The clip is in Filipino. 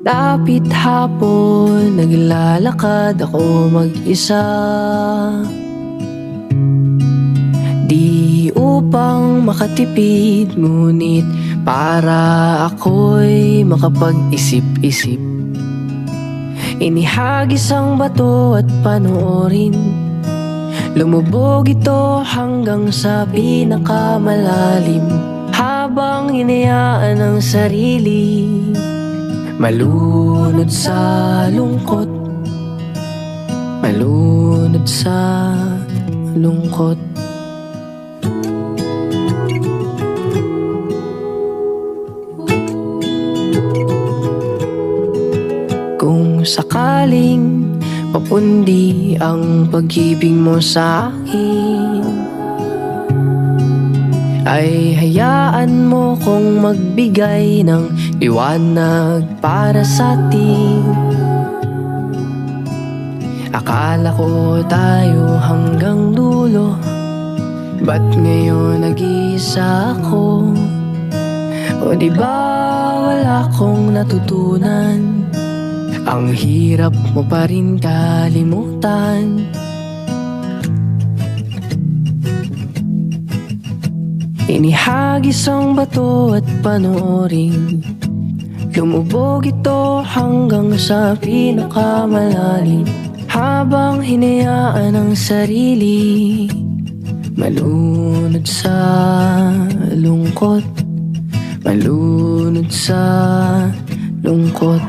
Dapit hapon, naglalakad ako mag-isa, di upang makatipid, ngunit para ako'y makapag-isip-isip. Inihagis ang bato at panoorin, lumubog ito hanggang sa pinakamalalim, habang hinayaan ang sarili malunod sa lungkot, malunod sa lungkot. Kung sakaling papundi ang pag-ibig mo sa akin, ay hayaan mo kong magbigay ng liwanag para sa atin. Akala ko tayo hanggang dulo, ba't ngayon nag-iisa ako? O di ba wala akong natutunan? Ang hirap mo pa rin kalimutan. Inihagis ang bato at panoorin, lumubog ito hanggang sa pinakamalalim, habang hinayaan ang sarili malunod sa lungkot, malunod sa lungkot.